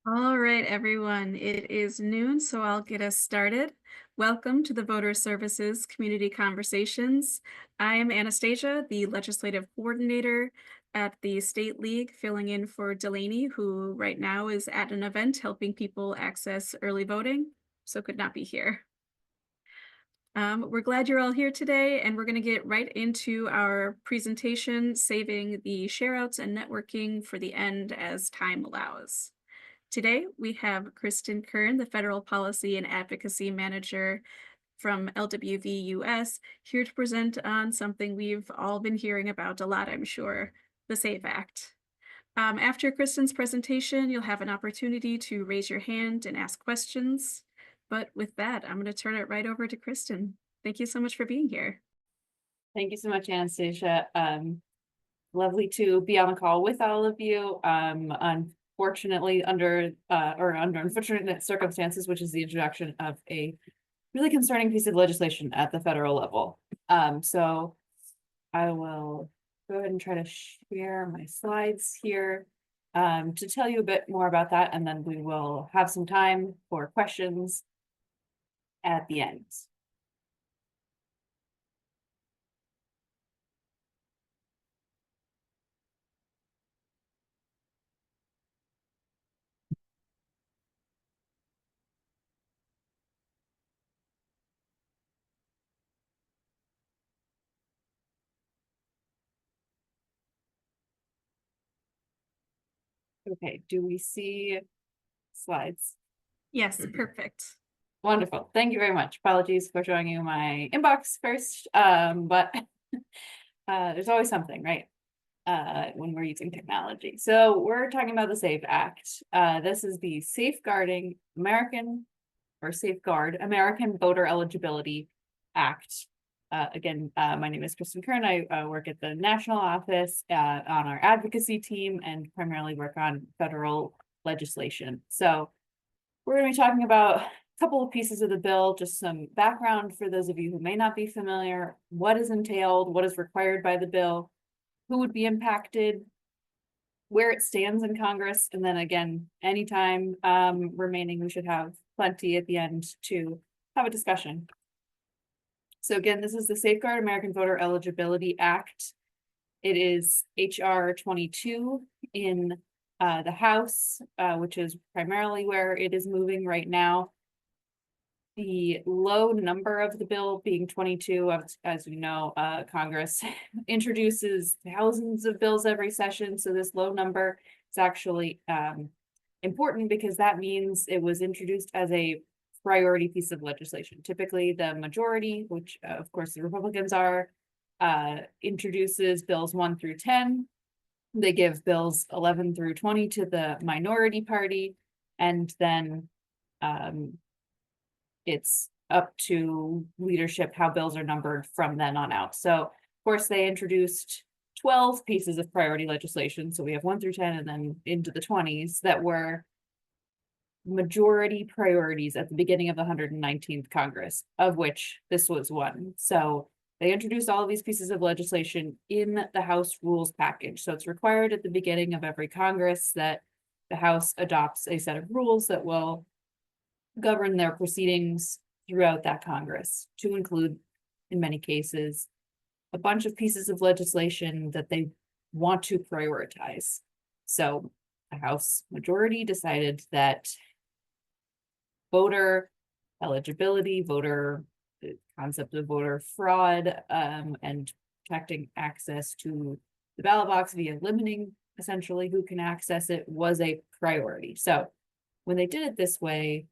All right, everyone. It is noon, so I'll get us started. Welcome to the Voter Services Community Conversations. I am Anastasia, the Legislative Coordinator at the State League, filling in for Delaney, who right now is at an event helping people access early voting, so could not be here. We're glad you're all here today, and we're going to get right into our presentation, saving the shareouts and networking for the end as time allows. Today, we have Kristen Kern, the Federal Policy and Advocacy Manager from LWV US, here to present on something we've all been hearing about a lot, I'm sure, the SAVE Act. After Kristen's presentation, you'll have an opportunity to raise your hand and ask questions. But with that, I'm going to turn it right over to Kristen. Thank you so much for being here. Thank you so much, Anastasia. Lovely to be on the call with all of you. Unfortunately, under unfortunate circumstances, which is the introduction of a really concerning piece of legislation at the federal level. So I will go ahead and try to share my slides here to tell you a bit more about that, and then we will have some time for questions at the end. Okay, do we see slides? Yes, perfect. Wonderful. Thank you very much. Apologies for showing you my inbox first, but there's always something, right? When we're using technology. So we're talking about the SAVE Act. This is the Safeguard American Voter Eligibility Act. Again, my name is Kristen Kern. I work at the national office on our advocacy team and primarily work on federal legislation. So we're going to be talking about a couple of pieces of the bill, just some background for those of you who may not be familiar, what is entailed, what is required by the bill, who would be impacted, where it stands in Congress, and then again, anytime remaining, we should have plenty at the end to have a discussion. So again, this is the Safeguard American Voter Eligibility Act. It is HR 22 in the House, which is primarily where it is moving right now. The low number of the bill being 22, as we know, Congress introduces thousands of bills every session. So this low number is actually important because that means it was introduced as a priority piece of legislation. Typically the majority, which of course the Republicans are, introduces bills 1 through 10. They give bills 11 through 20 to the minority party, and then it's up to leadership how bills are numbered from then on out. So of course they introduced 12 pieces of priority legislation. So we have 1 through 10 and then into the 20s that were majority priorities at the beginning of the 119th Congress, of which this was one. So they introduced all of these pieces of legislation in the House rules package. So it's required at the beginning of every Congress that the House adopts a set of rules that will govern their proceedings throughout that Congress, to include, in many cases, a bunch of pieces of legislation that they want to prioritize. So the House majority decided that voter eligibility, the concept of voter fraud, and protecting access to the ballot box via limiting essentially who can access it was a priority. So when they did it this way,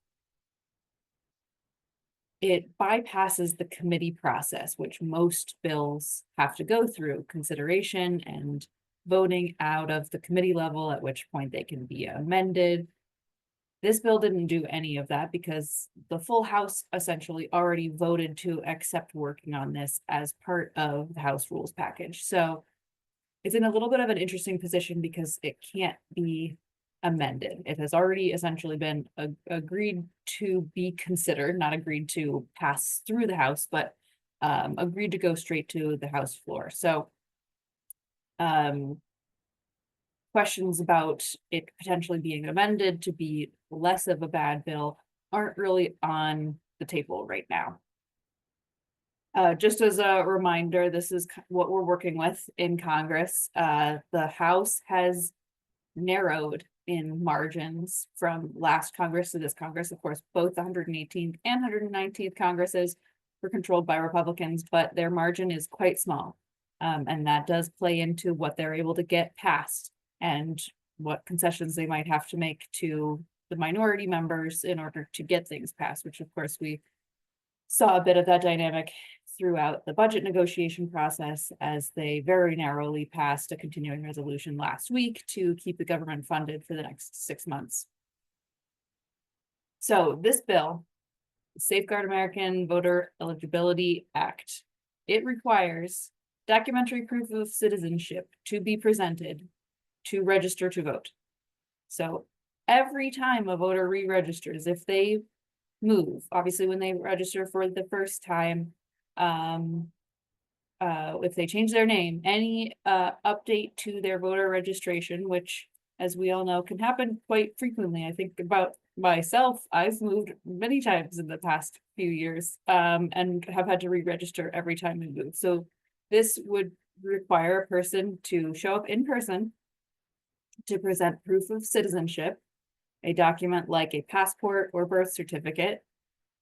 it bypasses the committee process, which most bills have to go through, consideration and voting out of the committee level, at which point they can be amended. This bill didn't do any of that because the full House essentially already voted to accept working on this as part of the House rules package. So it's in a little bit of an interesting position because it can't be amended. It has already essentially been agreed to be considered, not agreed to pass through the House, but agreed to go straight to the House floor. So questions about it potentially being amended to be less of a bad bill aren't really on the table right now. Just as a reminder, this is what we're working with in Congress. The House has narrowed in margins from last Congress to this Congress. Of course, both the 118th and 119th Congresses were controlled by Republicans, but their margin is quite small. And that does play into what they're able to get passed and what concessions they might have to make to the minority members in order to get things passed, which of course we saw a bit of that dynamic throughout the budget negotiation process as they very narrowly passed a continuing resolution last week to keep the government funded for the next 6 months. So this bill, Safeguard American Voter Eligibility Act, it requires documentary proof of citizenship to be presented to register to vote. So every time a voter re-registers, if they move, obviously when they register for the first time, if they change their name, any update to their voter registration, which as we all know can happen quite frequently. I think about myself, I've moved many times in the past few years and have had to re-register every time we move. So this would require a person to show up in person to present proof of citizenship, a document like a passport or birth certificate.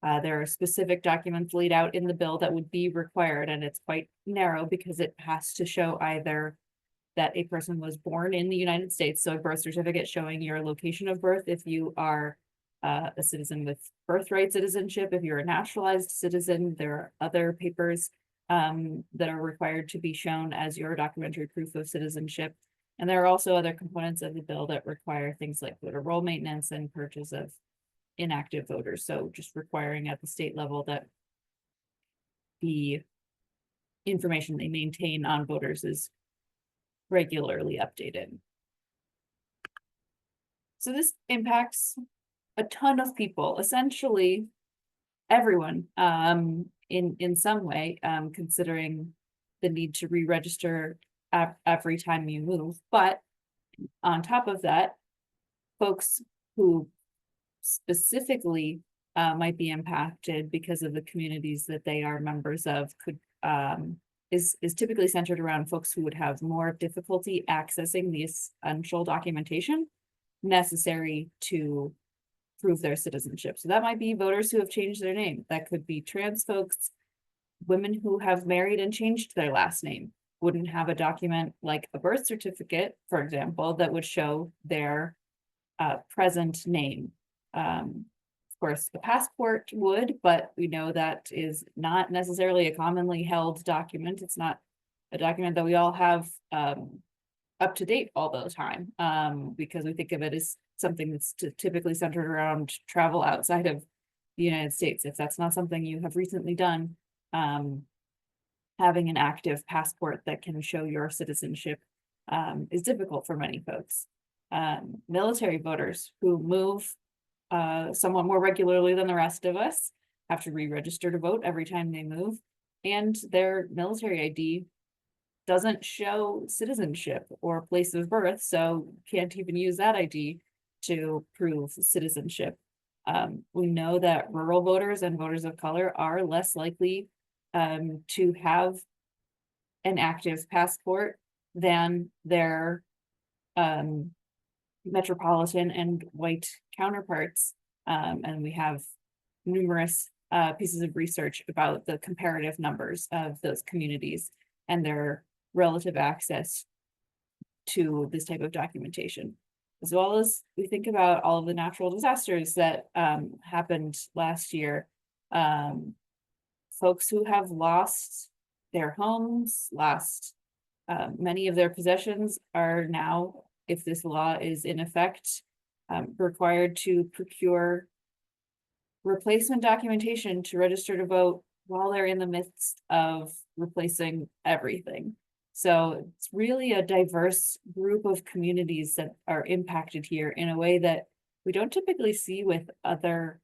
There are specific documents laid out in the bill that would be required, and it's quite narrow because it has to show either that a person was born in the United States, so a birth certificate showing your location of birth if you are a citizen with birthright citizenship. If you're a naturalized citizen, there are other papers that are required to be shown as your documentary proof of citizenship. And there are also other components of the bill that require things like voter roll maintenance and purges of inactive voters. So just requiring at the state level that the information they maintain on voters is regularly updated. So this impacts a ton of people, essentially everyone in some way, considering the need to re-register every time you move. But on top of that, folks who specifically might be impacted because of the communities that they are members of could is typically centered around folks who would have more difficulty accessing the essential documentation necessary to prove their citizenship. So that might be voters who have changed their name. That could be trans folks, women who have married and changed their last name, wouldn't have a document like a birth certificate, for example, that would show their present name. Of course, the passport would, but we know that is not necessarily a commonly held document. It's not a document that we all have up to date all the time because we think of it as something that's typically centered around travel outside of the United States. If that's not something you have recently done, having an active passport that can show your citizenship is difficult for many folks. Military voters who move somewhat more regularly than the rest of us have to re-register to vote every time they move, and their military ID doesn't show citizenship or place of birth, so can't even use that ID to prove citizenship. We know that rural voters and voters of color are less likely to have an active passport than their metropolitan and white counterparts. And we have numerous pieces of research about the comparative numbers of those communities and their relative access to this type of documentation, as well as we think about all of the natural disasters that happened last year. Folks who have lost their homes, lost many of their possessions are now, if this law is in effect, required to procure replacement documentation to register to vote while they're in the midst of replacing everything. So it's really a diverse group of communities that are impacted here in a way that we don't typically see with other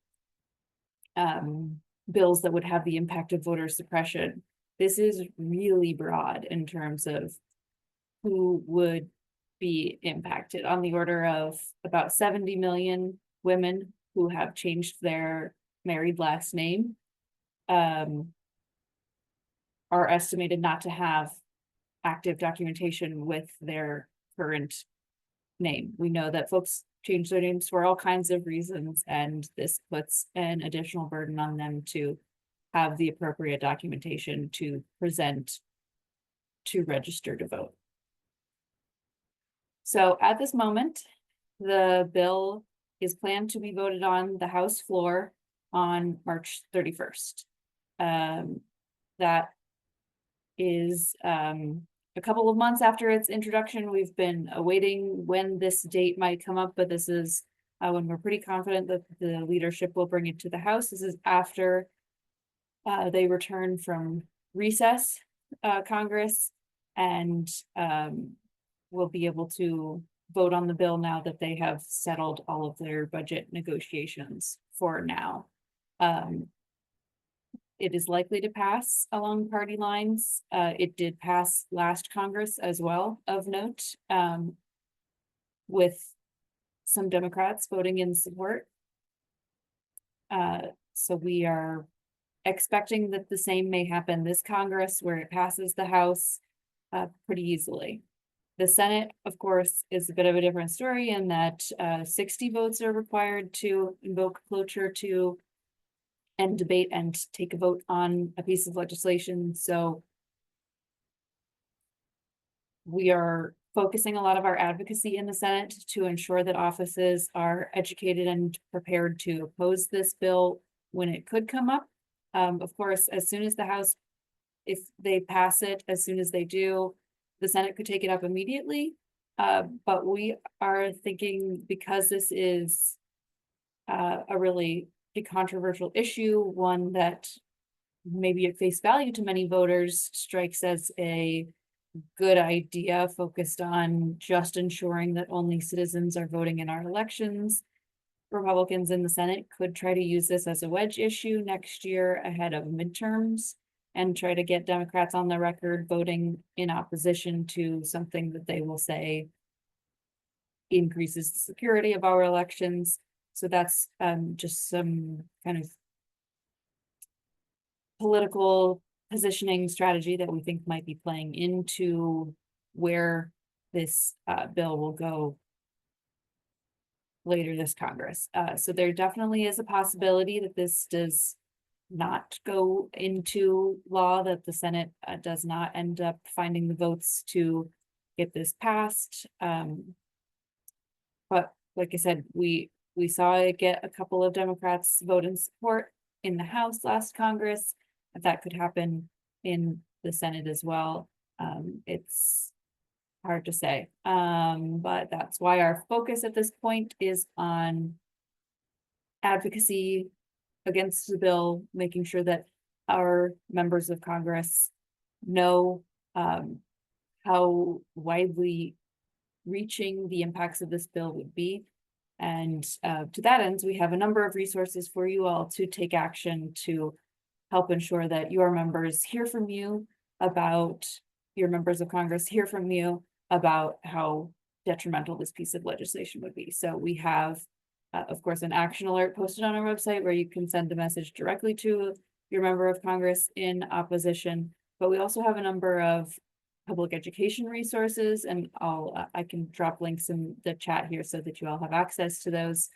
bills that would have the impact of voter suppression. This is really broad in terms of who would be impacted, on the order of about 70 million women who have changed their married last name are estimated not to have active documentation with their current name. We know that folks change their names for all kinds of reasons, and this puts an additional burden on them to have the appropriate documentation to present to register to vote. So at this moment, the bill is planned to be voted on the House floor on March 31st. That is a couple of months after its introduction. We've been awaiting when this date might come up, but this is when we're pretty confident that the leadership will bring it to the House. This is after they return from recess, Congress, and will be able to vote on the bill now that they have settled all of their budget negotiations for now. It is likely to pass along party lines. It did pass last Congress as well, of note, with some Democrats voting in support. So we are expecting that the same may happen this Congress, where it passes the House pretty easily. The Senate, of course, is a bit of a different story in that 60 votes are required to invoke cloture to end debate and take a vote on a piece of legislation. So we are focusing a lot of our advocacy in the Senate to ensure that offices are educated and prepared to oppose this bill when it could come up. Of course, as soon as the House, if they pass it, as soon as they do, the Senate could take it up immediately. But we are thinking, because this is a really controversial issue, one that maybe at face value to many voters strikes as a good idea, focused on just ensuring that only citizens are voting in our elections. Republicans in the Senate could try to use this as a wedge issue next year ahead of midterms and try to get Democrats on the record voting in opposition to something that they will say increases the security of our elections. So that's just some kind of political positioning strategy that we think might be playing into where this bill will go later this Congress. So there definitely is a possibility that this does not go into law, that the Senate does not end up finding the votes to get this passed. But like I said, we saw it get a couple of Democrats vote in support in the House last Congress. If that could happen in the Senate as well, it's hard to say. But that's why our focus at this point is on advocacy against the bill, making sure that our members of Congress know how widely reaching the impacts of this bill would be. And to that end, we have a number of resources for you all to take action to help ensure that your members hear from you about, your members of Congress hear from you about how detrimental this piece of legislation would be. So we have, of course, an action alert posted on our website where you can send a message directly to your member of Congress in opposition. But we also have a number of public education resources, and I can drop links in the chat here so that you all have access to those.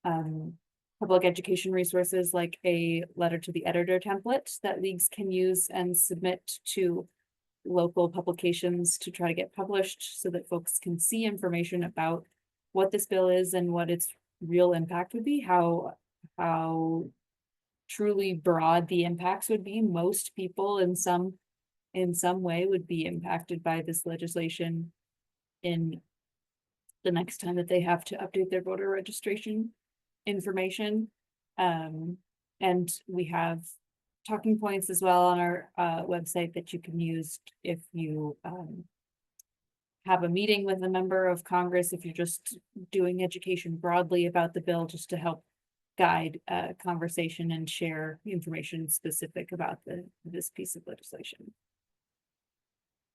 Public education resources like a letter to the editor template that leagues can use and submit to local publications to try to get published so that folks can see information about what this bill is and what its real impact would be, how truly broad the impacts would be. Most people in some way would be impacted by this legislation in the next time that they have to update their voter registration information. And we have talking points as well on our website that you can use if you have a meeting with a member of Congress, if you're just doing education broadly about the bill, just to help guide conversation and share information specific about this piece of legislation.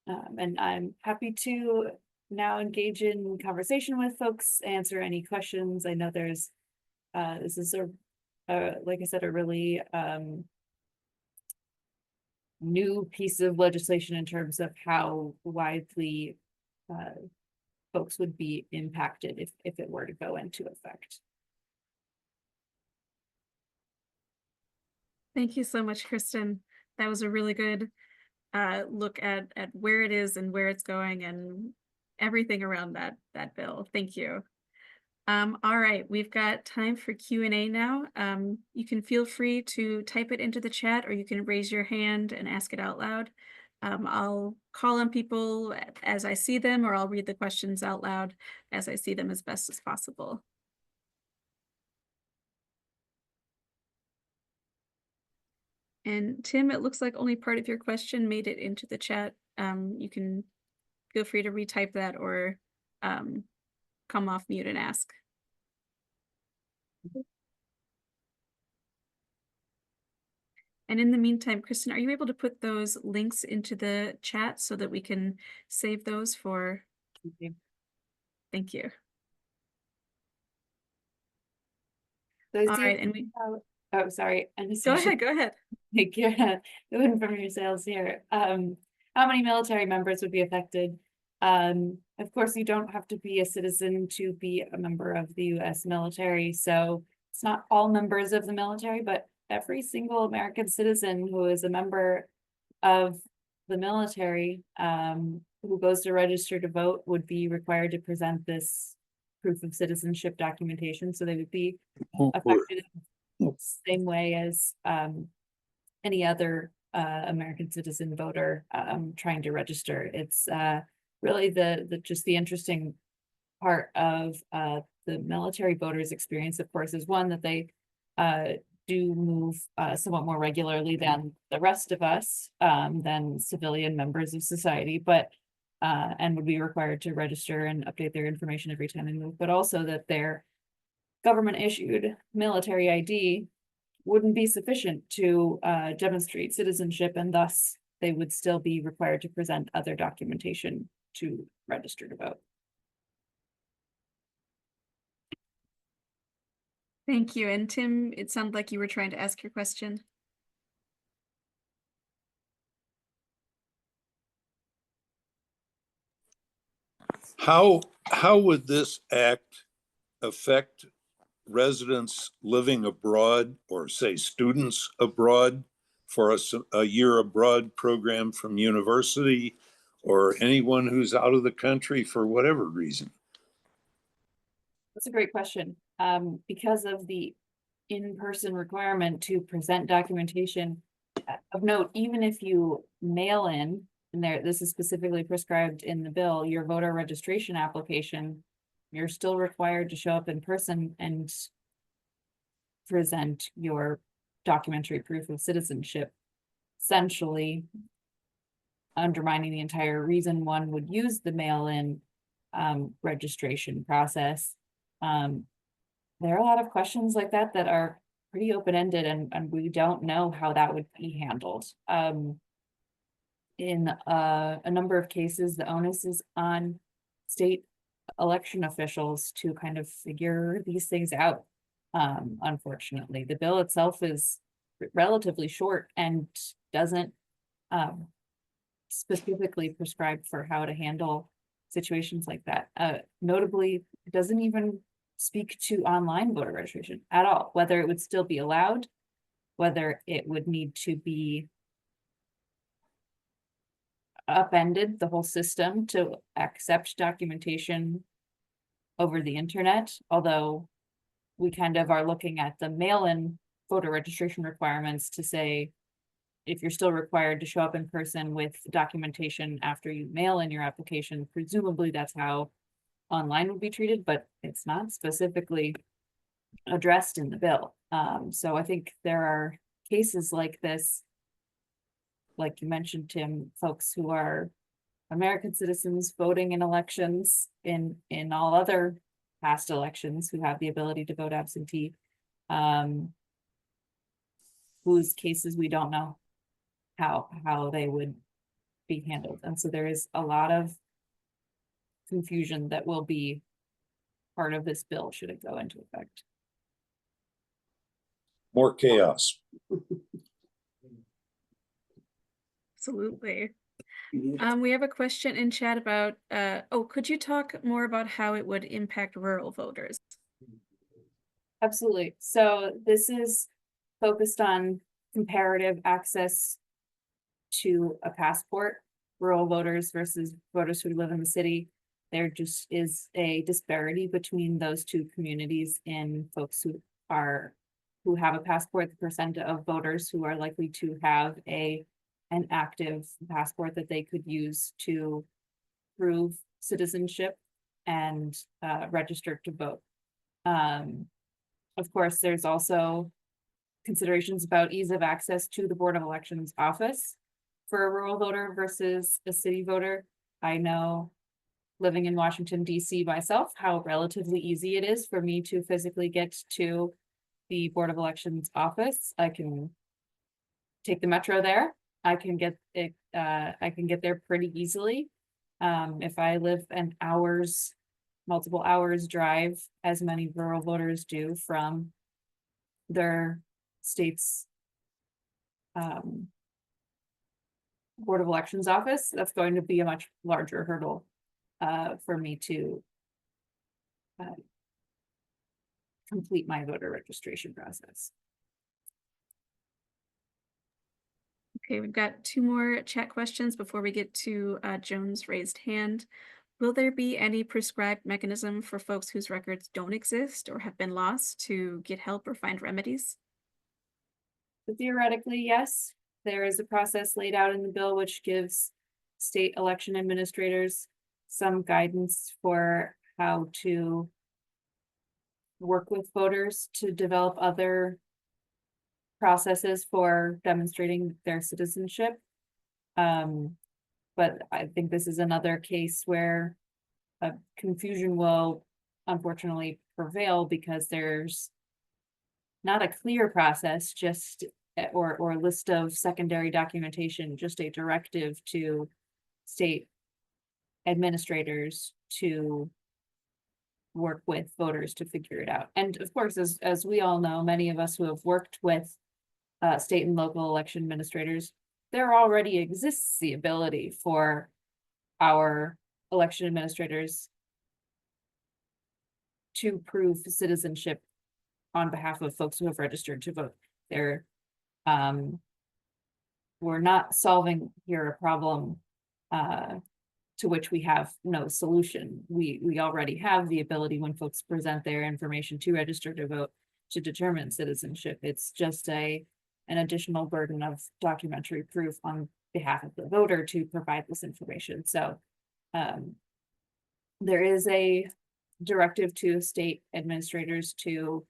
And I'm happy to now engage in conversation with folks, answer any questions. I know there's, this is like I said, a really new piece of legislation in terms of how widely folks would be impacted if it were to go into effect. Thank you so much, Kristen. That was a really good look at where it is and where it's going and everything around that bill. Thank you. All right, we've got time for Q&A now. You can feel free to type it into the chat, or you can raise your hand and ask it out loud. I'll call on people as I see them, or I'll read the questions out loud as I see them as best as possible. And Tim, it looks like only part of your question made it into the chat. You can feel free to retype that or come off mute and ask. And in the meantime, Kristen, are you able to put those links into the chat so that we can save those for? Okay. Thank you. So I All see right, and we oh, sorry. go ahead. Like you're going from your sales here. How many military members would be affected? Of course, you don't have to be a citizen to be a member of the US military. So it's not all members of the military, but every single American citizen who is a member of the military, who goes to register to vote would be required to present this proof of citizenship documentation. So they would be affected in the same way as any other American citizen voter trying to register. It's really just the interesting part of the military voters experience, of course, is one that they do move somewhat more regularly than the rest of us, than civilian members of society, but and would be required to register and update their information every time they move, but also that their government issued military ID wouldn't be sufficient to demonstrate citizenship, and thus they would still be required to present other documentation to register to vote. Thank you. And Tim, it sounded like you were trying to ask your question. How would this act affect residents living abroad, or say students abroad for a year abroad program from university, or anyone who's out of the country for whatever reason? That's a great question. Because of the in-person requirement to present documentation, of note, even if you mail in, and this is specifically prescribed in the bill, your voter registration application, you're still required to show up in person and present your documentary proof of citizenship, essentially undermining the entire reason one would use the mail-in registration process. There are a lot of questions like that that are pretty open-ended, and we don't know how that would be handled. In a number of cases, the onus is on state election officials to kind of figure these things out. Unfortunately, the bill itself is relatively short and doesn't specifically prescribe for how to handle situations like that. Notably, it doesn't even speak to online voter registration at all, whether it would still be allowed, whether it would need to be upended, the whole system, to accept documentation over the internet, although we kind of are looking at the mail-in voter registration requirements to say, if you're still required to show up in person with documentation after you mail in your application, presumably that's how online would be treated, but it's not specifically addressed in the bill. So I think there are cases like this, like you mentioned, Tim, folks who are American citizens voting in elections in all other past elections, who have the ability to vote absentee, whose cases we don't know how they would be handled. And so there is a lot of confusion that will be part of this bill should it go into effect. More chaos. Absolutely. We have a question in chat about, could you talk more about how it would impact rural voters? Absolutely. So this is focused on comparative access to a passport, rural voters versus voters who live in the city. There just is a disparity between those two communities in folks who have a passport, the percent of voters who are likely to have an active passport that they could use to prove citizenship and register to vote. Of course, there's also considerations about ease of access to the Board of Elections office for a rural voter versus a city voter. I know, living in Washington, DC myself, how relatively easy it is for me to physically get to the Board of Elections office. I can take the metro there. I can get there pretty easily. If I live multiple hours drive, as many rural voters do, from their state's Board of Elections office, that's going to be a much larger hurdle for me to complete my voter registration process. Okay, we've got 2 more chat questions before we get to Joan's raised hand. Will there be any prescribed mechanism for folks whose records don't exist or have been lost to get help or find remedies? Theoretically, yes, there is a process laid out in the bill which gives state election administrators some guidance for how to work with voters to develop other processes for demonstrating their citizenship. But I think this is another case where confusion will unfortunately prevail because there's not a clear process, just or a list of secondary documentation, just a directive to state administrators to work with voters to figure it out. And of course, as we all know, many of us who have worked with state and local election administrators, there already exists the ability for our election administrators to prove citizenship on behalf of folks who have registered to vote. We're not solving here a problem to which we have no solution. We already have the ability, when folks present their information to register to vote, to determine citizenship. It's just an additional burden of documentary proof on behalf of the voter to provide this information. So there is a directive to state administrators to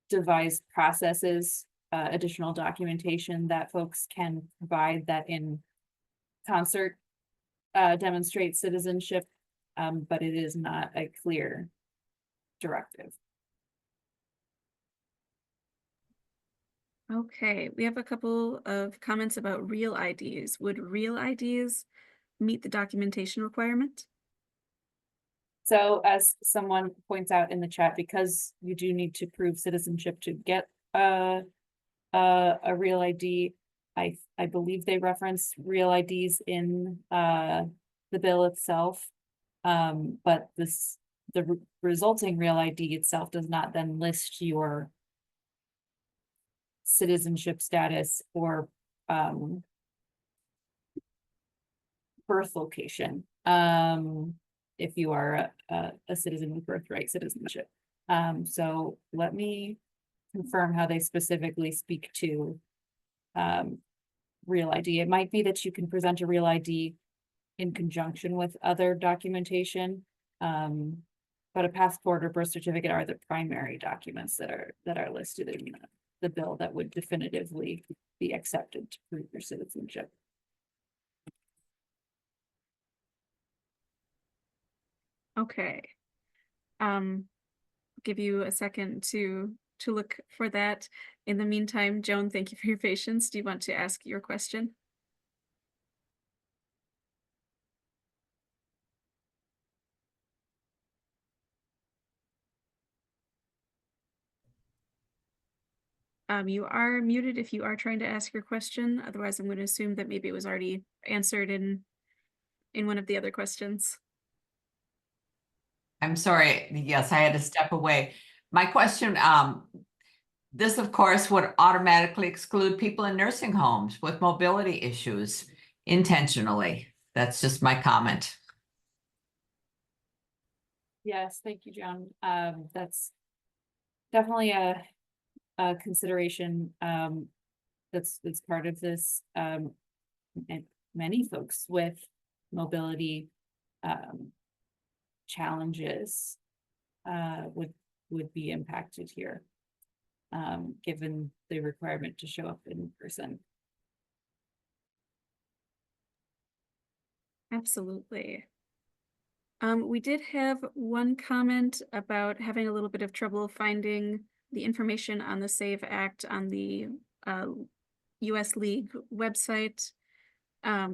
devise processes, additional documentation that folks can provide that in concert demonstrate citizenship, but it is not a clear directive. Okay, we have a couple of comments about real IDs. Would real IDs meet the documentation requirement? So as someone points out in the chat, because you do need to prove citizenship to get a real ID, I believe they reference real IDs in the bill itself. But the resulting real ID itself does not then list your citizenship status or birth location. If you are a citizen with birthright citizenship. So let me confirm how they specifically speak to real ID. It might be that you can present a real ID in conjunction with other documentation. But a passport or birth certificate are the primary documents that are listed in the bill that would definitively be accepted to prove your citizenship. Okay. Give you a second to look for that. In the meantime, Joan, thank you for your patience. Do you want to ask your question? You are muted if you are trying to ask your question. Otherwise, I'm going to assume that maybe it was already answered in one of the other questions. I'm sorry. Yes, I had to step away. My question, this of course would automatically exclude people in nursing homes with mobility issues intentionally. That's just my comment. Yes, thank you, John. That's definitely a consideration, that's part of this, and many folks with mobility, challenges, would be impacted here, given the requirement to show up in person. Absolutely. We did have one comment about having a little bit of trouble finding the information on the SAVE Act on the US League website. Are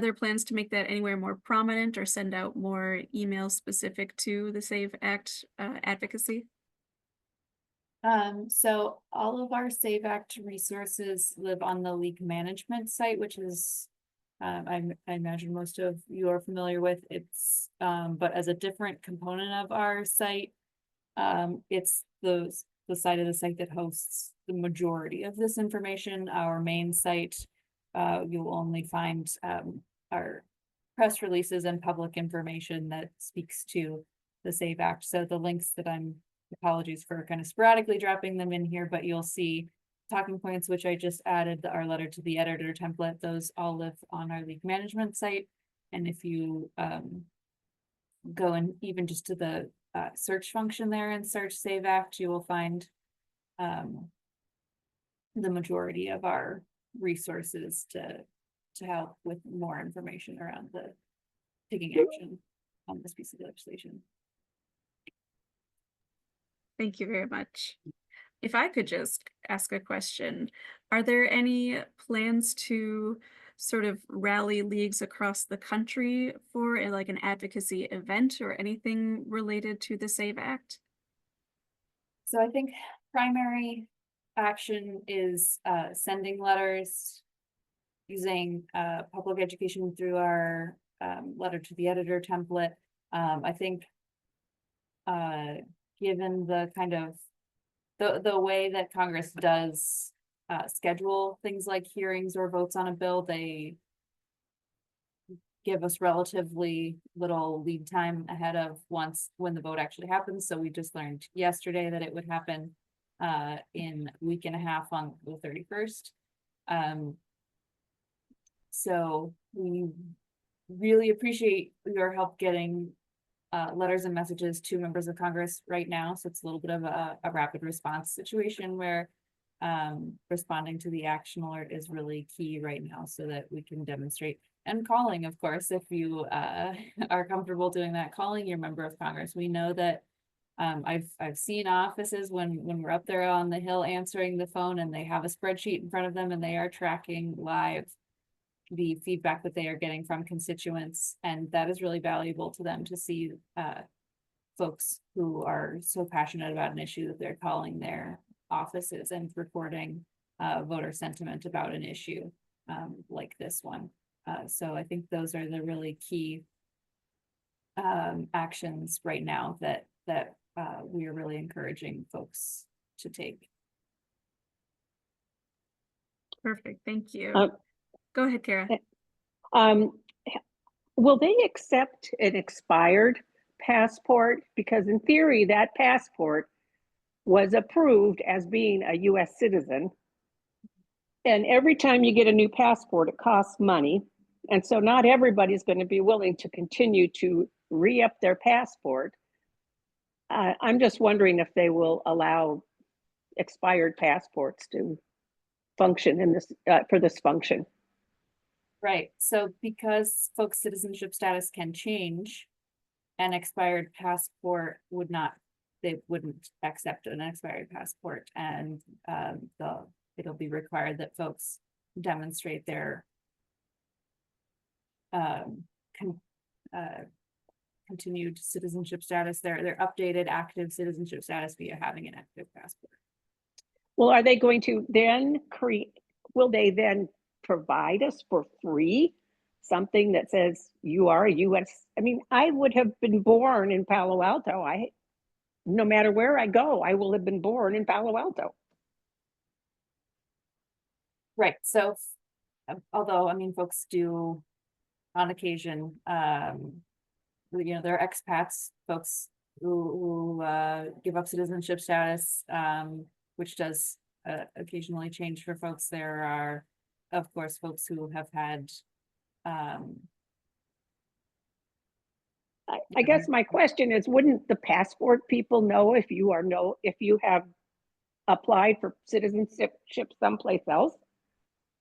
there plans to make that anywhere more prominent or send out more emails specific to the SAVE Act advocacy? So all of our SAVE Act resources live on the league management site, which is, I imagine most of you are familiar with. It's, but as a different component of our site, it's the side of the site that hosts the majority of this information. Our main site, you'll only find our press releases and public information that speaks to the SAVE Act. So the links that apologies for kind of sporadically dropping them in here, but you'll see talking points, which I just added, our letter to the editor template. Those all live on our league management site. And if you go in even just to the search function there and search SAVE Act, you will find the majority of our resources to help with more information around the taking action on this piece of legislation. Thank you very much. If I could just ask a question, are there any plans to sort of rally leagues across the country for like an advocacy event or anything related to the SAVE Act? So I think primary action is sending letters, using public education through our letter to the editor template. I think given the kind of the way that Congress does schedule things like hearings or votes on a bill, they give us relatively little lead time ahead of when the vote actually happens. So we just learned yesterday that it would happen in a week and a half on the 31st. So we really appreciate your help getting letters and messages to members of Congress right now. So it's a little bit of a rapid response situation where responding to the action alert is really key right now so that we can demonstrate, and calling, of course, if you are comfortable doing that, calling your member of Congress. We know that I've seen offices when we're up there on the Hill answering the phone and they have a spreadsheet in front of them and they are tracking live the feedback that they are getting from constituents, and that is really valuable to them to see folks who are so passionate about an issue that they're calling their offices and reporting voter sentiment about an issue like this one. So I think those are the really key actions right now that we are really encouraging folks to take. Perfect, thank you. Go ahead, Kara. Will they accept an expired passport? Because in theory, that passport was approved as being a US citizen. And every time you get a new passport, it costs money. And so not everybody's going to be willing to continue to re-up their passport. I'm just wondering if they will allow expired passports to function in this for this function. Right, so because folks' citizenship status can change, an expired passport they wouldn't accept an expired passport, and it'll be required that folks demonstrate their continued citizenship status, their updated active citizenship status via having an active passport. Well, are they going to then will they then provide us for free something that says you are a US? I mean, I would have been born in Palo Alto. No matter where I go, I will have been born in Palo Alto. Right, so, although, I mean, folks do on occasion, there are expats, folks who give up citizenship status, which does occasionally change for folks. There are, of course, folks who have had, I guess my question is, wouldn't the passport people know if you have applied for citizenship someplace else?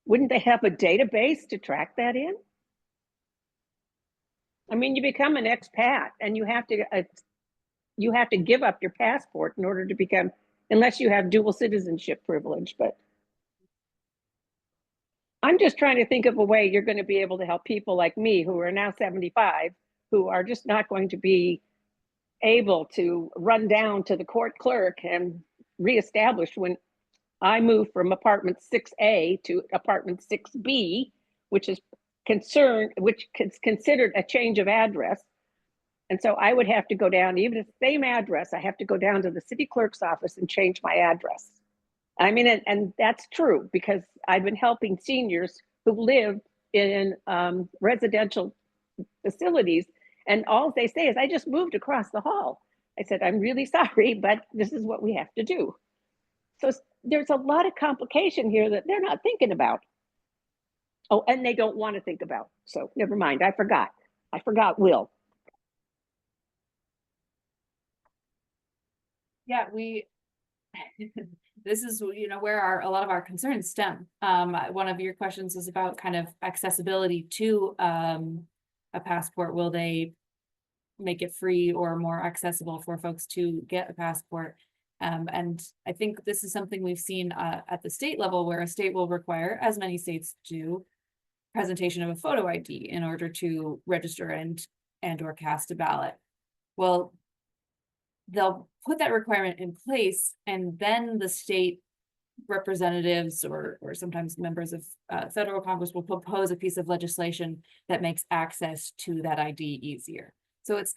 Wouldn't they have a database to track that in? I mean, you become an expat and you have to give up your passport in order to become, unless you have dual citizenship privilege. But I'm just trying to think of a way you're going to be able to help people like me who are now 75, who are just not going to be able to run down to the court clerk and reestablish. When I moved from apartment 6A to apartment 6B, which is considered a change of address. And so I would have to go down, even if the same address, I have to go down to the city clerk's office and change my address. I mean, and that's true because I've been helping seniors who live in residential facilities, and all they say is, I just moved across the hall. I said, I'm really sorry, but this is what we have to do. So there's a lot of complication here that they're not thinking about. Oh, and they don't want to think about. So never mind, I forgot Will. yeah, this is, where a lot of our concerns stem. One of your questions is about kind of accessibility to a passport. Will they make it free or more accessible for folks to get a passport? And I think this is something we've seen at the state level, where a state will require, as many states do, presentation of a photo ID in order to register and or cast a ballot. Well, they'll put that requirement in place, and then the state representatives or sometimes members of federal Congress will propose a piece of legislation that makes access to that ID easier. So it's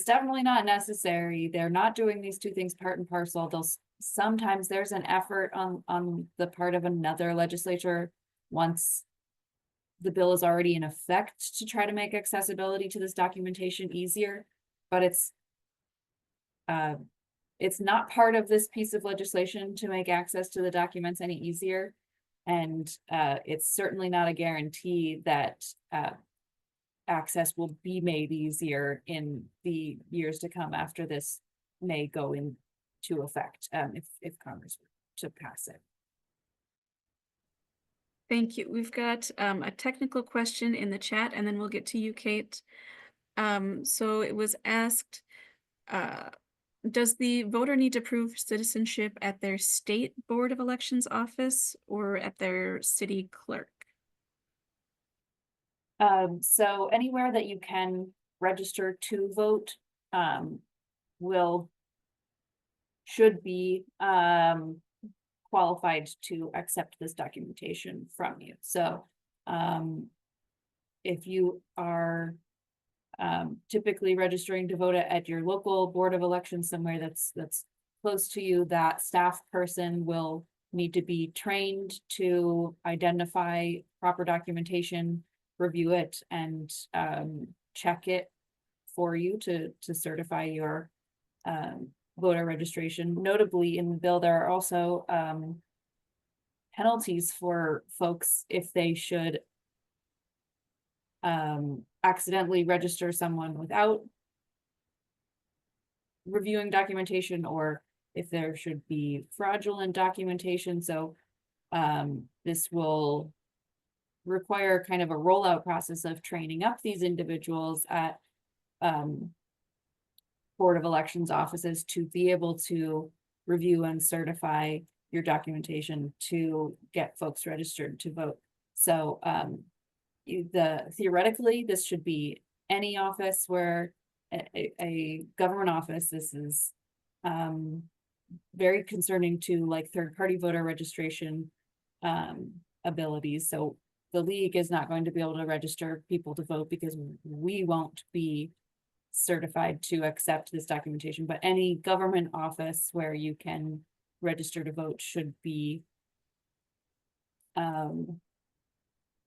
definitely not necessary. They're not doing these two things part and parcel. Sometimes there's an effort on the part of another legislature, once the bill is already in effect, to try to make accessibility to this documentation easier, but it's not part of this piece of legislation to make access to the documents any easier. And it's certainly not a guarantee that access will be made easier in the years to come after this may go into effect, if Congress were to pass it. Thank you. We've got a technical question in the chat, and then we'll get to you, Kate. So it was asked, does the voter need to prove citizenship at their state board of elections office or at their city clerk? So anywhere that you can register to vote should be qualified to accept this documentation from you. So if you are typically registering to vote at your local board of elections, somewhere that's close to you, that staff person will need to be trained to identify proper documentation, review it, and check it for you to certify your voter registration. Notably, in the bill, there are also penalties for folks if they should accidentally register someone without reviewing documentation, or if there should be fraudulent documentation. So this will require kind of a rollout process of training up these individuals at Board of Elections offices to be able to review and certify your documentation to get folks registered to vote. So theoretically, this should be any office where a government office. This is very concerning to like third-party voter registration abilities. So the league is not going to be able to register people to vote because we won't be certified to accept this documentation, but any government office where you can register to vote should be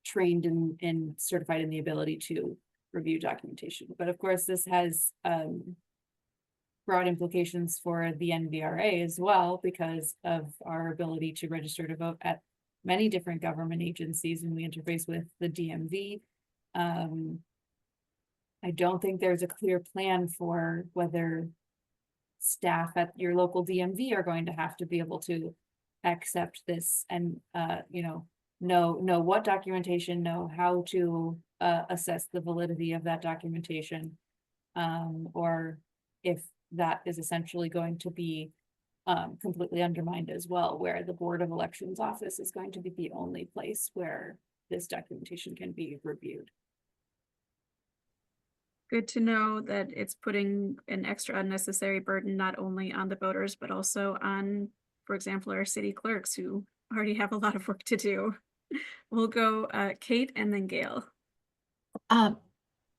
trained and certified in the ability to review documentation. But of course, this has broad implications for the NVRA as well, because of our ability to register to vote at many different government agencies when we interface with the DMV. I don't think there's a clear plan for whether staff at your local DMV are going to have to be able to accept this and, know what documentation, know how to assess the validity of that documentation. Or if that is essentially going to be completely undermined as well, where the Board of Elections office is going to be the only place where this documentation can be reviewed. Good to know that it's putting an extra unnecessary burden not only on the voters, but also on, for example, our city clerks who already have a lot of work to do. We'll go Kate and then Gail.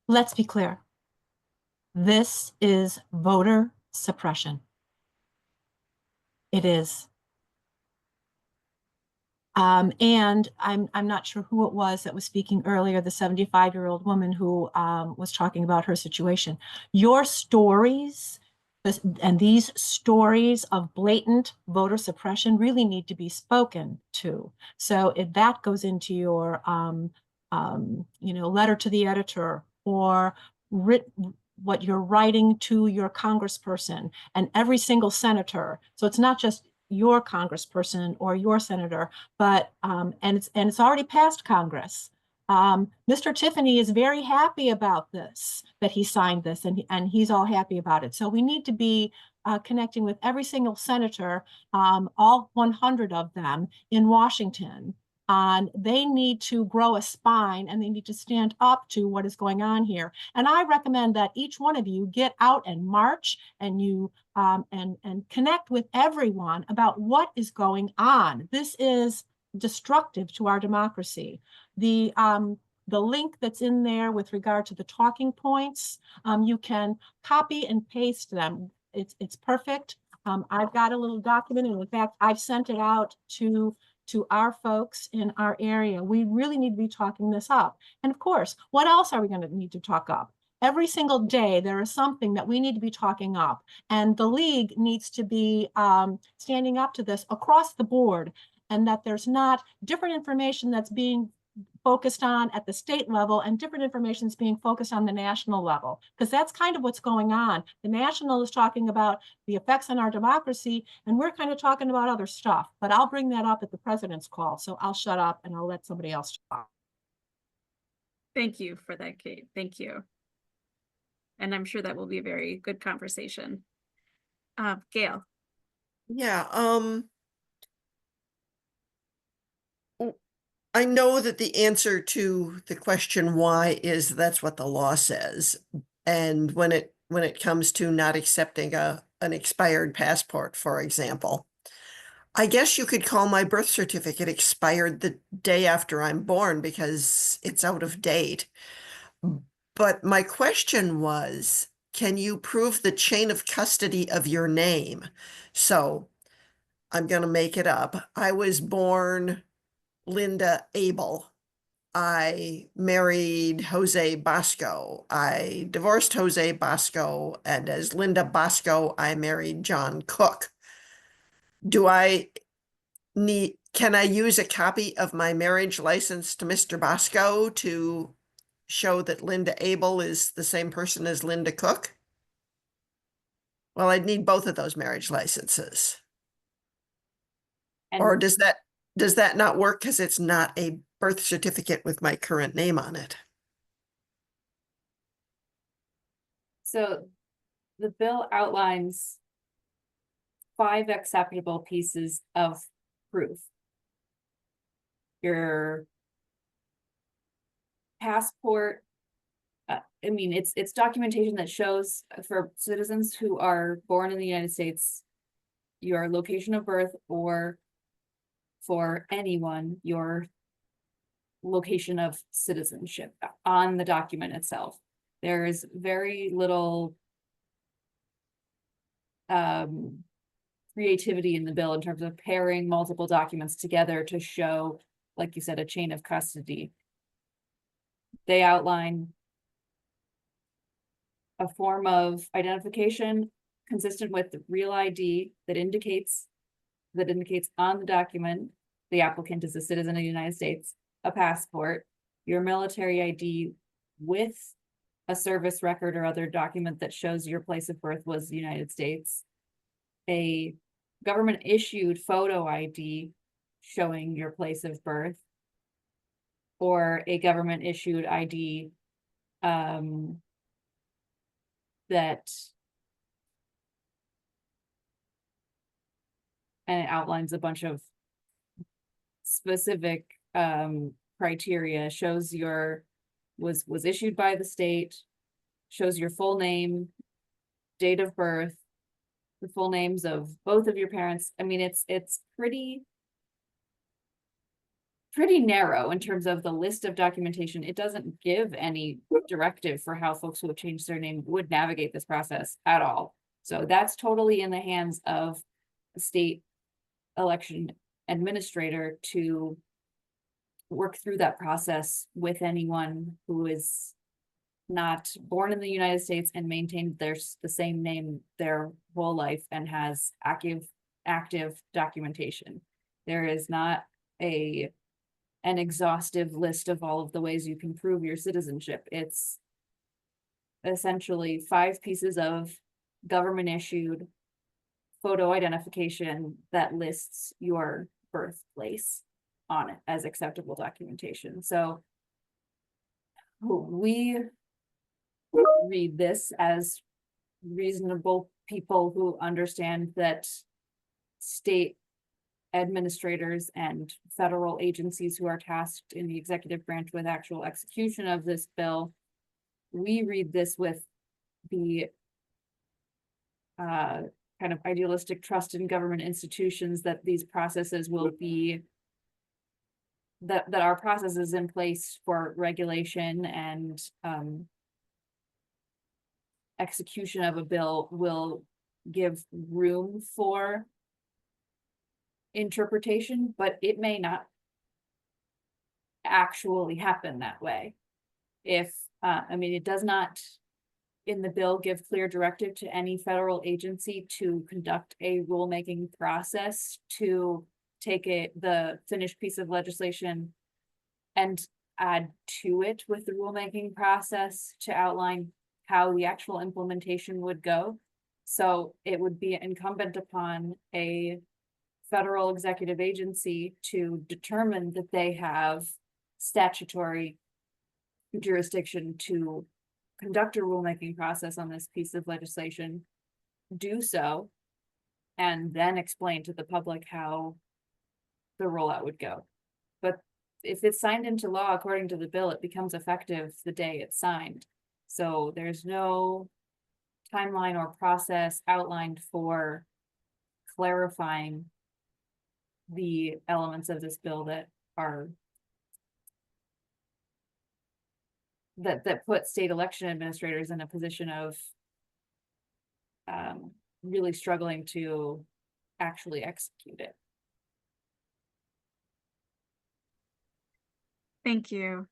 Let's be clear. This is voter suppression. It is. And I'm not sure who it was that was speaking earlier, the 75-year-old woman who was talking about her situation. Your stories and these stories of blatant voter suppression really need to be spoken to. So if that goes into your letter to the editor, or what you're writing to your congressperson and every single senator. So it's not just your congressperson or your senator, but and it's already passed Congress. Mr. Tiffany is very happy about this, that he signed this, and he's all happy about it. So we need to be connecting with every single senator, all 100 of them in Washington. They need to grow a spine, and they need to stand up to what is going on here. And I recommend that each one of you get out and march, and you and connect with everyone about what is going on. This is destructive to our democracy. The link that's in there with regard to the talking points, you can copy and paste them. It's perfect. I've got a little document, and in fact, I've sent it out to our folks in our area. We really need to be talking this up. And of course, what else are we going to need to talk up? Every single day, there is something that we need to be talking up. And the league needs to be standing up to this across the board, and that there's not different information that's being focused on at the state level and different information is being focused on the national level, because that's kind of what's going on. The national is talking about the effects on our democracy, and we're kind of talking about other stuff, but I'll bring that up at the president's call. So I'll shut up and I'll let somebody else talk. Thank you for that, Kate. Thank you. And I'm sure that will be a very good conversation. Gail. Yeah, I know that the answer to the question why is that's what the law says. And when it comes to not accepting an expired passport, for example, I guess you could call my birth certificate expired the day after I'm born because it's out of date. But my question was, can you prove the chain of custody of your name? So I'm going to make it up. I was born Linda Abel. I married Jose Bosco. I divorced Jose Bosco, and as Linda Bosco, I married John Cook. Can I use a copy of my marriage license to Mr. Bosco to show that Linda Abel is the same person as Linda Cook? Well, I'd need both of those marriage licenses. And Or does that not work because it's not a birth certificate with my current name on it? so the bill outlines 5 acceptable pieces of proof. Your passport, I mean, it's documentation that shows for citizens who are born in the United States, your location of birth, or for anyone, your location of citizenship on the document itself. There is very little creativity in the bill in terms of pairing multiple documents together to show, like you said, a chain of custody. They outline a form of identification consistent with the real ID that indicates on the document the applicant is a citizen of the United States, a passport, your military ID with a service record or other document that shows your place of birth was the United States, a government issued photo ID showing your place of birth, or a government issued ID that, and it outlines a bunch of specific criteria, shows your was issued by the state, shows your full name, date of birth, the full names of both of your parents. I mean, it's pretty narrow in terms of the list of documentation. It doesn't give any directive for how folks who have changed their name would navigate this process at all. So that's totally in the hands of the state election administrator to work through that process with anyone who is not born in the United States and maintained the same name their whole life and has active documentation. There is not an exhaustive list of all of the ways you can prove your citizenship. It's essentially 5 pieces of government issued photo identification that lists your birthplace on it as acceptable documentation. So we read this as reasonable people who understand that state administrators and federal agencies who are tasked in the executive branch with actual execution of this bill, we read this with the kind of idealistic trust in government institutions that these processes will be, that our processes in place for regulation and execution of a bill will give room for interpretation, but it may not actually happen that way. If, I mean, it does not in the bill give clear directive to any federal agency to conduct a rulemaking process to take the finished piece of legislation and add to it with the rulemaking process to outline how the actual implementation would go. So it would be incumbent upon a federal executive agency to determine that they have statutory jurisdiction to conduct a rulemaking process on this piece of legislation, do so, and then explain to the public how the rollout would go. But if it's signed into law according to the bill, it becomes effective the day it's signed. So there's no timeline or process outlined for clarifying the elements of this bill that are that put state election administrators in a position of really struggling to actually execute it. Thank you.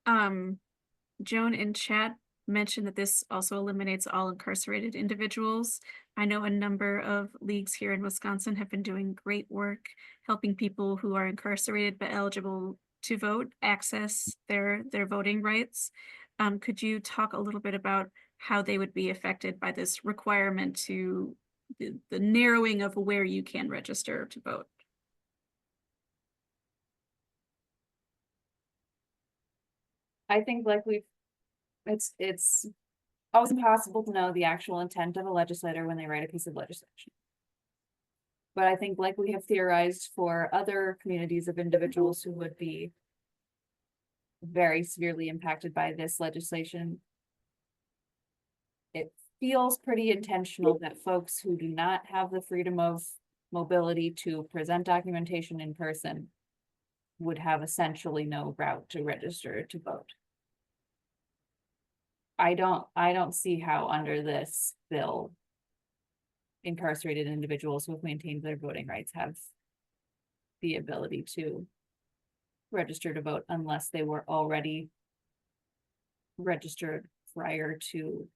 Joan in chat mentioned that this also eliminates all incarcerated individuals. I know a number of leagues here in Wisconsin have been doing great work helping people who are incarcerated but eligible to vote access their voting rights. Could you talk a little bit about how they would be affected by this requirement to the narrowing of where you can register to vote? I think like it's always impossible to know the actual intent of a legislator when they write a piece of legislation. But I think like we have theorized for other communities of individuals who would be very severely impacted by this legislation, it feels pretty intentional that folks who do not have the freedom of mobility to present documentation in person would have essentially no route to register to vote. I don't see how under this bill incarcerated individuals who have maintained their voting rights have the ability to register to vote unless they were already registered prior to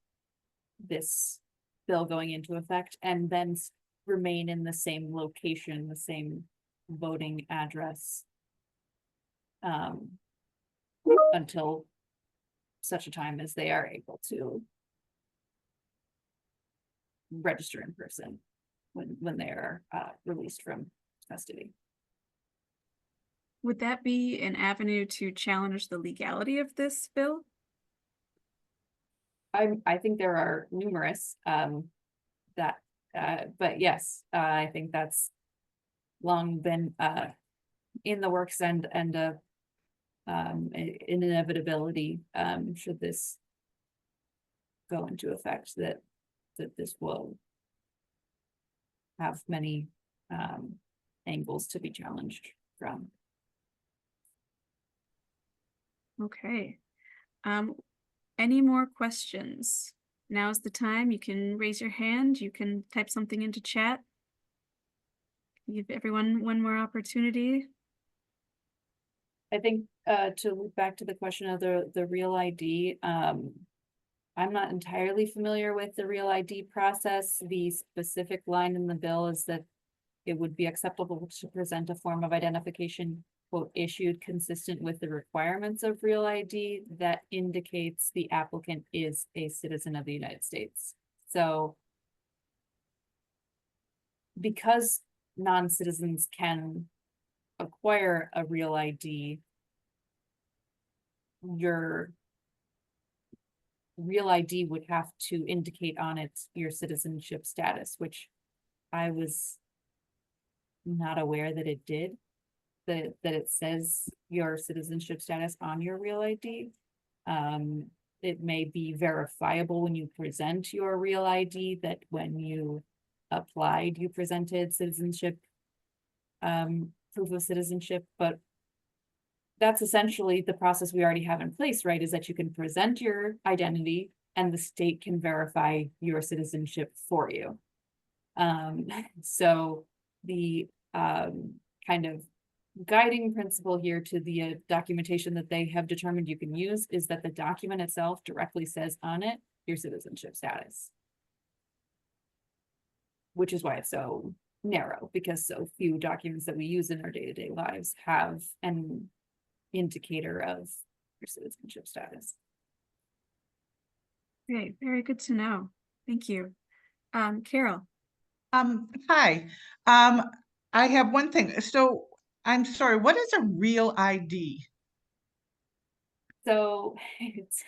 this bill going into effect and then remain in the same location, the same voting address until such a time as they are able to register in person when they are released from custody. Would that be an avenue to challenge the legality of this bill? I think there are numerous but yes, I think that's long been in the works and an inevitability should this go into effect that this will have many angles to be challenged from. Okay. Any more questions? Now's the time. You can raise your hand. You can type something into chat. Give everyone one more opportunity. I think to loop back to the question of the real ID, I'm not entirely familiar with the real ID process. The specific line in the bill is that it would be acceptable to present a form of identification, quote, issued consistent with the requirements of real ID that indicates the applicant is a citizen of the United States. So because non-citizens can acquire a real ID, your real ID would have to indicate on it your citizenship status, which I was not aware that it did, that it says your citizenship status on your real ID. It may be verifiable when you present your real ID, that when you applied, you presented citizenship, proof of citizenship, but that's essentially the process we already have in place, right? Is that you can present your identity and the state can verify your citizenship for you. So the kind of guiding principle here to the documentation that they have determined you can use is that the document itself directly says on it your citizenship status. Which is why it's so narrow, because so few documents that we use in our day-to-day lives have an indicator of your citizenship status. Okay, very good to know. Thank you. Carol. Hi. I have one thing. So I'm sorry, what is a real ID? So it's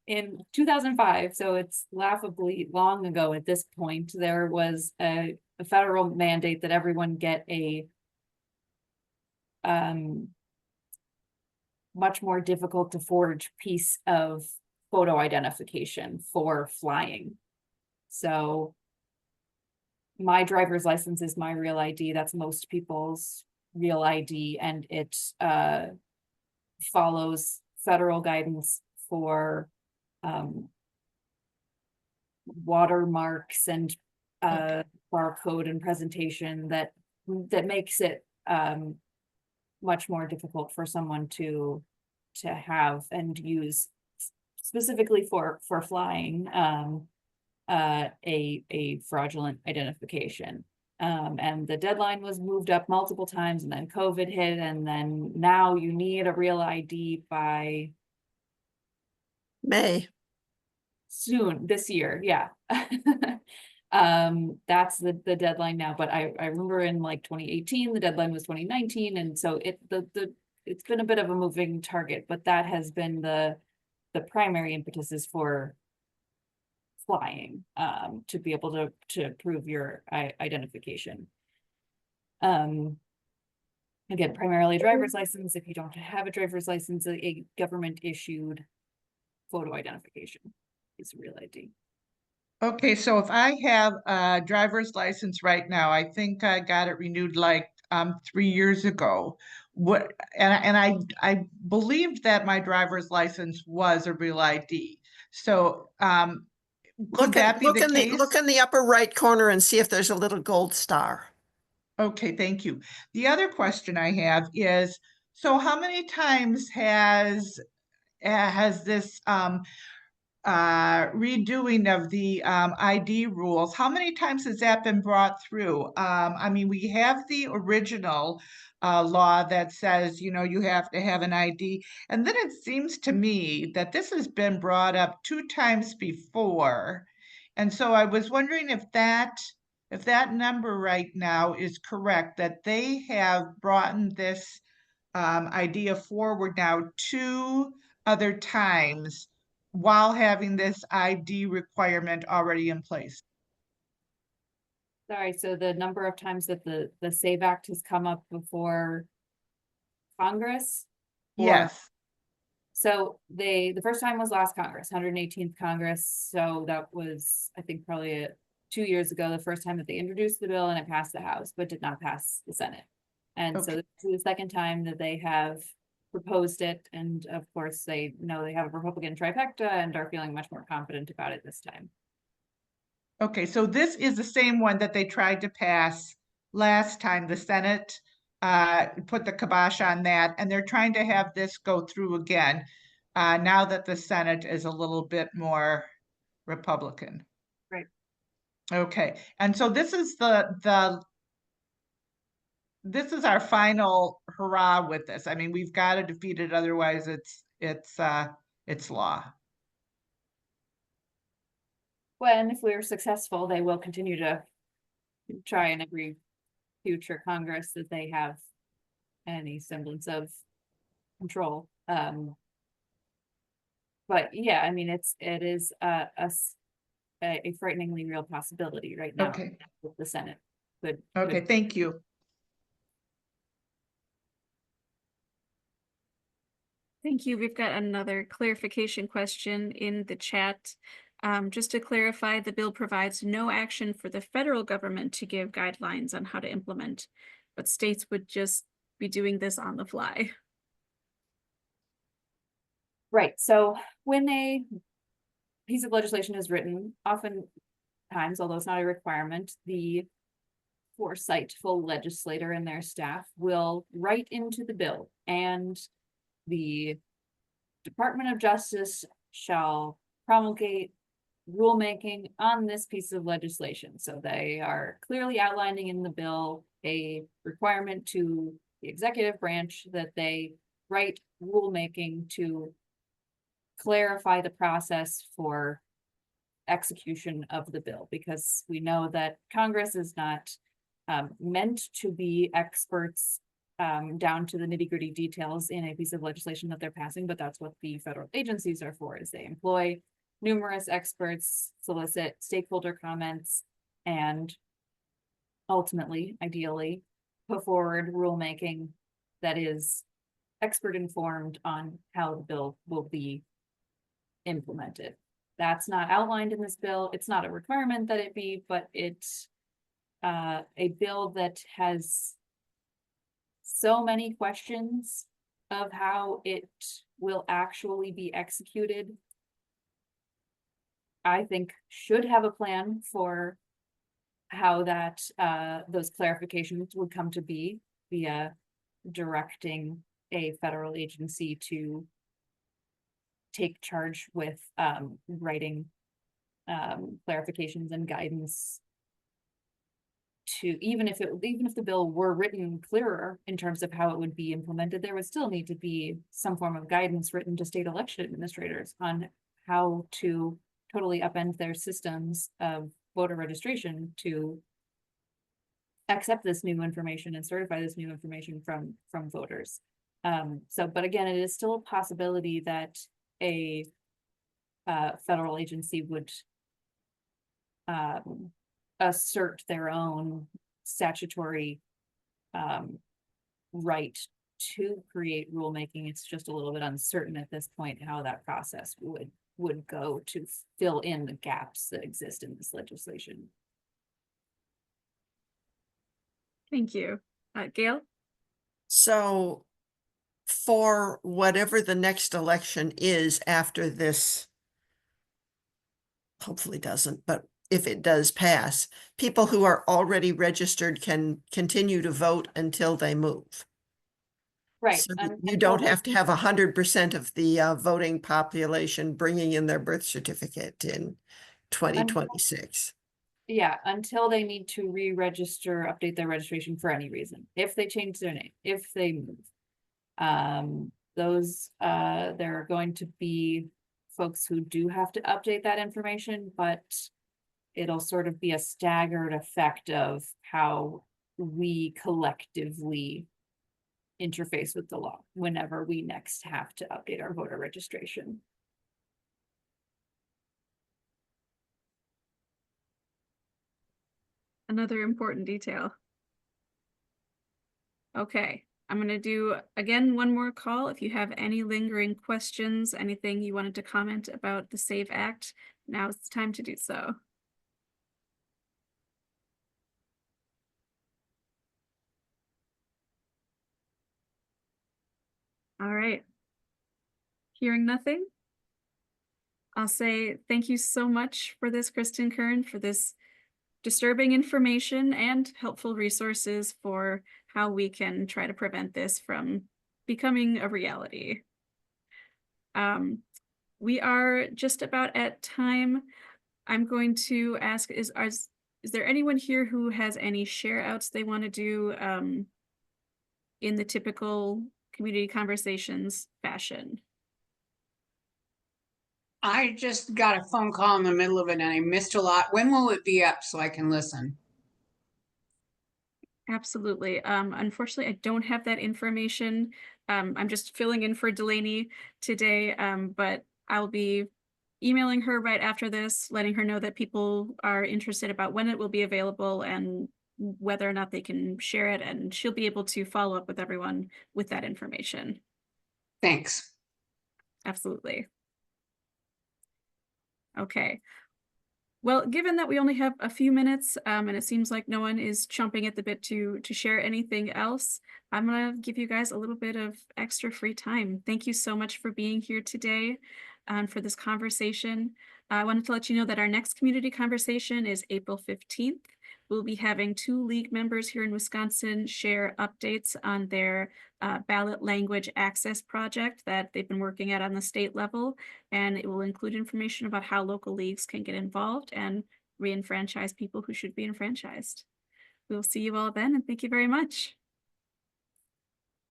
in 2005, so it's laughably long ago at this point, there was a federal mandate that everyone get a much more difficult to forge piece of photo identification for flying. So my driver's license is my real ID. That's most people's real ID, and it follows federal guidance for watermarks and barcode and presentation that makes it much more difficult for someone to have and use, specifically for flying, a fraudulent identification. And the deadline was moved up multiple times, and then COVID hit, and then now you need a real ID by May. soon this year. Yeah. That's the deadline now, but I remember in like 2018 the deadline was 2019, and so it's been a bit of a moving target, but that has been the primary impetus is for flying, to be able to prove your identification. Again, primarily driver's license. If you don't have a driver's license, a government issued photo identification is a real ID. Okay, so if I have a driver's license right now, I think I got it renewed like 3 years ago. What and I believed that my driver's license was a real ID. So could that be the case? Look in the upper right corner and see if there's a little gold star. Okay, thank you. The other question I have is, so how many times has this redoing of the ID rules, how many times has that been brought through? I mean, we have the original law that says, you know, you have to have an ID. And then it seems to me that this has been brought up 2 times before. And so I was wondering if that number right now is correct, that they have brought this idea forward now 2 other times while having this ID requirement already in place. Sorry, so the number of times that the SAVE Act has come up before Congress? Or- Yes, So the first time was last Congress, 118th Congress, so that was, I think, probably 2 years ago, the first time that they introduced the bill and it passed the House, but did not pass the Senate. And so Okay. this is the second time that they have proposed it, and of course, they know they have a Republican trifecta and are feeling much more confident about it this time. okay, so this is the same one that they tried to pass last time. The Senate put the kibosh on that, and they're trying to have this go through again now that the Senate is a little bit more Republican. Right. Okay, and so this is this is our final hurrah with this. I mean, we've got to defeat it, otherwise it's law. Well, and if we're successful, they will continue to try in every future Congress that they have any semblance of control. But yeah, I mean, it is a frighteningly real possibility right now Okay, with the Senate. Could okay, thank you. Thank you. We've got another clarification question in the chat. Just to clarify, the bill provides no action for the federal government to give guidelines on how to implement, but states would just be doing this on the fly. Right, so when a piece of legislation is written, oftentimes, although it's not a requirement, the foresightful legislator and their staff will write into the bill, and the Department of Justice shall promulgate rulemaking on this piece of legislation. So they are clearly outlining in the bill a requirement to the executive branch that they write rulemaking to clarify the process for execution of the bill, because we know that Congress is not meant to be experts down to the nitty-gritty details in a piece of legislation that they're passing, but that's what the federal agencies are for, is they employ numerous experts, solicit stakeholder comments, and ultimately, ideally, put forward rulemaking that is expert informed on how the bill will be implemented. That's not outlined in this bill. It's not a requirement that it be, but it's a bill that has so many questions of how it will actually be executed. I think should have a plan for how that those clarifications would come to be via directing a federal agency to take charge with writing clarifications and guidance to, even if the bill were written clearer in terms of how it would be implemented, there would still need to be some form of guidance written to state election administrators on how to totally upend their systems of voter registration to accept this new information and certify this new information from voters. But again, it is still a possibility that a federal agency would assert their own statutory right to create rulemaking. It's just a little bit uncertain at this point how that process would would go to fill in the gaps that exist in this legislation. Thank you. Gail? So for whatever the next election is after this, hopefully doesn't, but if it does pass, people who are already registered can continue to vote until they move. Right. So you don't have to have 100% of the voting population bringing in their birth certificate in 2026. Yeah, until they need to re-register, update their registration for any reason, if they change their name, if they move. There are going to be folks who do have to update that information, but it'll sort of be a staggered effect of how we collectively interface with the law whenever we next have to update our voter registration. Another important detail. Okay, I'm gonna do, again, one more call. If you have any lingering questions, anything you wanted to comment about the SAVE Act, now's the time to do so. All right. Hearing nothing, I'll say thank you so much for this, Kristen Kern, for this disturbing information and helpful resources for how we can try to prevent this from becoming a reality. We are just about at time. I'm going to ask, is there anyone here who has any share outs they want to do in the typical community conversations fashion? I just got a phone call in the middle of it and I missed a lot. When will it be up so I can listen? Absolutely. Unfortunately, I don't have that information. I'm just filling in for Delaney today, but I'll be emailing her right after this, letting her know that people are interested about when it will be available and whether or not they can share it, and she'll be able to follow up with everyone with that information. Thanks. Absolutely. Okay. Well, given that we only have a few minutes, and it seems like no one is chomping at the bit to share anything else, I'm gonna give you guys a little bit of extra free time. Thank you so much for being here today, for this conversation. I wanted to let you know that our next community conversation is April 15th. We'll be having 2 league members here in Wisconsin share updates on their ballot language access project that they've been working at on the state level, and it will include information about how local leagues can get involved and re-enfranchise people who should be enfranchised. We'll see you all then, and thank you very much.